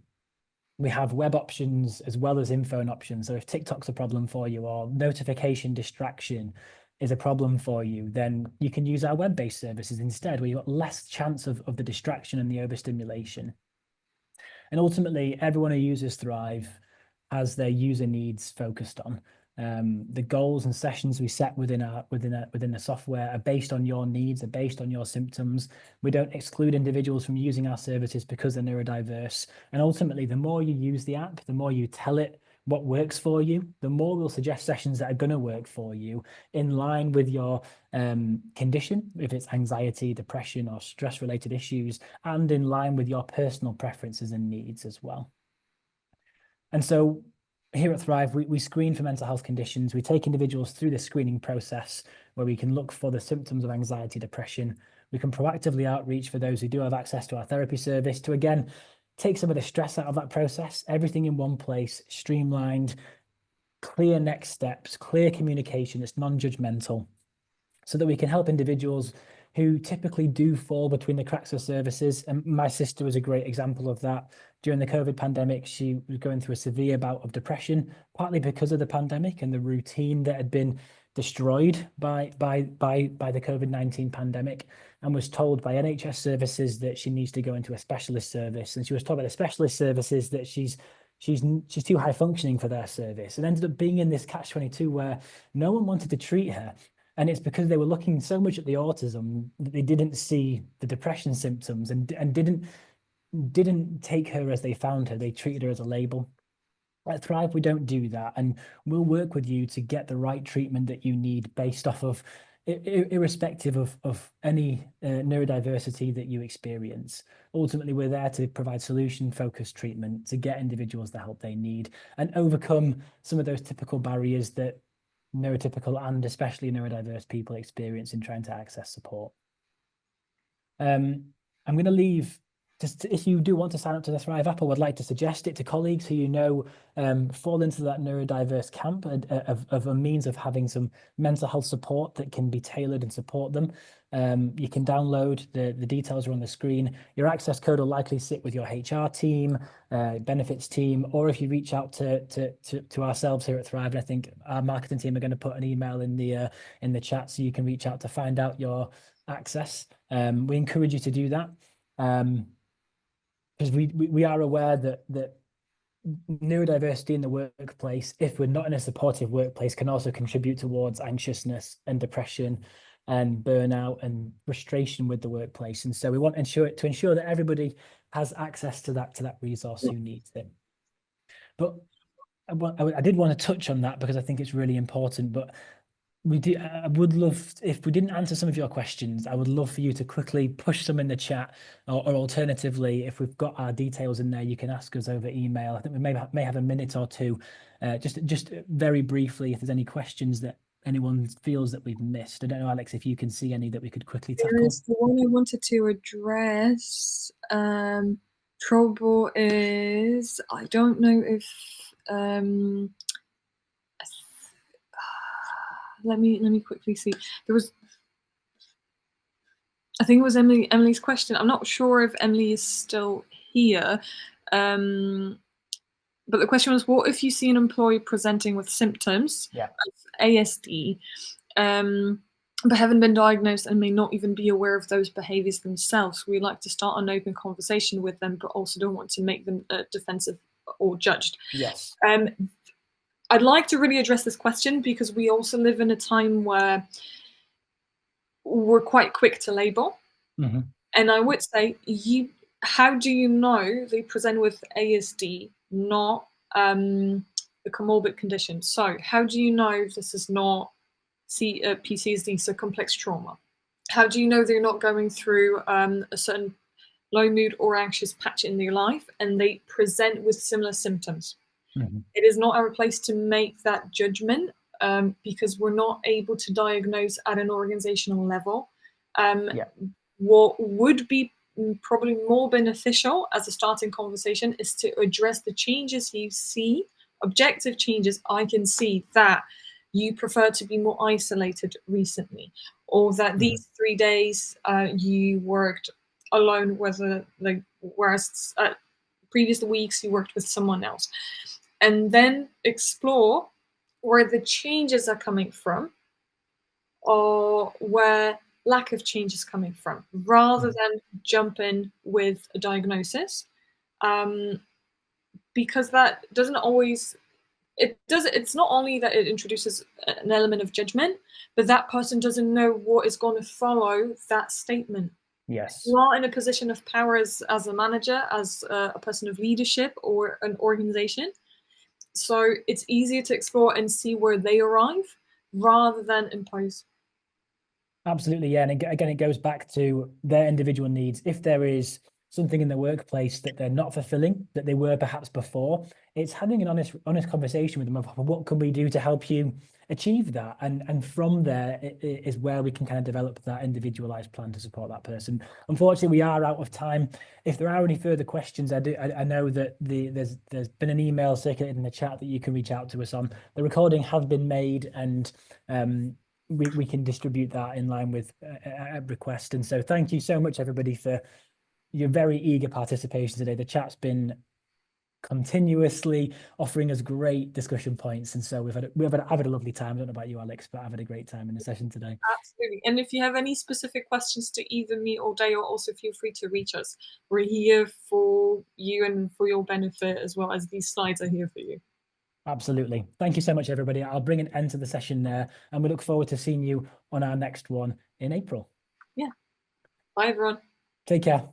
We have web options as well as info options. So if TikTok's a problem for you or notification distraction is a problem for you, then you can use our web-based services instead, where you've got less chance of the distraction and the overstimulation. And ultimately, everyone who uses Thrive has their user needs focused on. The goals and sessions we set within the software are based on your needs, are based on your symptoms. We don't exclude individuals from using our services because they're neurodiverse. And ultimately, the more you use the app, the more you tell it what works for you, the more we'll suggest sessions that are going to work for you in line with your condition, if it's anxiety, depression, or stress-related issues, and in line with your personal preferences and needs as well. And so here at Thrive, we screen for mental health conditions. We take individuals through the screening process where we can look for the symptoms of anxiety, depression. We can proactively outreach for those who do have access to our therapy service to, again, take some of the stress out of that process, everything in one place, streamlined, clear next steps, clear communication that's non-judgmental, so that we can help individuals who typically do fall between the cracks of services. And my sister was a great example of that. During the COVID pandemic, she was going through a severe bout of depression, partly because of the pandemic and the routine that had been destroyed by the COVID-19 pandemic, and was told by NHS services that she needs to go into a specialist service. And she was told by the specialist services that she's too high functioning for their service, and ended up being in this catch-22 where no one wanted to treat her. And it's because they were looking so much at the autism that they didn't see the depression symptoms and didn't take her as they found her. They treated her as a label. At Thrive, we don't do that. And we'll work with you to get the right treatment that you need based off of, irrespective of any neurodiversity that you experience. Ultimately, we're there to provide solution-focused treatment to get individuals the help they need and overcome some of those typical barriers that neurotypical and especially neurodiverse people experience in trying to access support. I'm going to leave just if you do want to sign up to the Thrive app, I would like to suggest it to colleagues who fall into that neurodiverse camp of a means of having some mental health support that can be tailored and support them. You can download the details are on the screen. Your access code will likely sit with your HR team, benefits team, or if you reach out to ourselves here at Thrive. And I think our marketing team are going to put an email in the chat so you can reach out to find out your access. We encourage you to do that. Because we are aware that neurodiversity in the workplace, if we're not in a supportive workplace, can also contribute towards anxiousness and depression and burnout and frustration with the workplace. And so we want to ensure that everybody has access to that resource who needs it. But I did want to touch on that because I think it's really important. But I would love, if we didn't answer some of your questions, I would love for you to quickly push some in the chat, or alternatively, if we've got our details in there, you can ask us over email. I think we may have a minute or two, just very briefly, if there's any questions that anyone feels that we've missed. I don't know, Alex, if you can see any that we could quickly tackle. There is the one I wanted to address. Trouble is, I don't know if let me quickly see. There was, I think it was Emily's question. I'm not sure if Emily is still here. But the question was, what if you see an employee presenting with symptoms of ASD, but haven't been diagnosed and may not even be aware of those behaviors themselves? We like to start an open conversation with them, but also don't want to make them defensive or judged. Yes. I'd like to really address this question because we also live in a time where we're quite quick to label. Mm-hmm. And I would say, how do you know they present with ASD, not a comorbid condition? So how do you know this is not PTSD, so complex trauma? How do you know they're not going through a certain low mood or anxious patch in their life and they present with similar symptoms? Mm-hmm. It is not our place to make that judgment because we're not able to diagnose at an organizational level. What would be probably more beneficial as a starting conversation is to address the changes you see, objective changes. I can see that you prefer to be more isolated recently, or that these 3 days you worked alone, whereas previous weeks you worked with someone else. And then explore where the changes are coming from or where lack of change is coming from, rather than jump in with a diagnosis, because that doesn't always, it's not only that it introduces an element of judgment, but that person doesn't know what is going to follow that statement. Yes. You are in a position of power as a manager, as a person of leadership or an organization. So it's easier to explore and see where they arrive rather than impose. Absolutely, yeah. And again, it goes back to their individual needs. If there is something in the workplace that they're not fulfilling, that they were perhaps before, it's having an honest conversation with them of what can we do to help you achieve that. And from there is where we can kind of develop that individualized plan to support that person. Unfortunately, we are out of time. If there are any further questions, I know that there's been an email circulated in the chat that you can reach out to us on. The recording has been made, and we can distribute that in line with a request. And so thank you so much, everybody, for your very eager participation today. The chat's been continuously offering us great discussion points, and so I've had a lovely time. I don't know about you, Alex, but I've had a great time in the session today. Absolutely. And if you have any specific questions to either me or Dale, also feel free to reach us. We're here for you and for your benefit, as well as these slides are here for you. Absolutely. Thank you so much, everybody. I'll bring an end to the session there, and we look forward to seeing you on our next one in April. Yeah. Bye, everyone. Take care.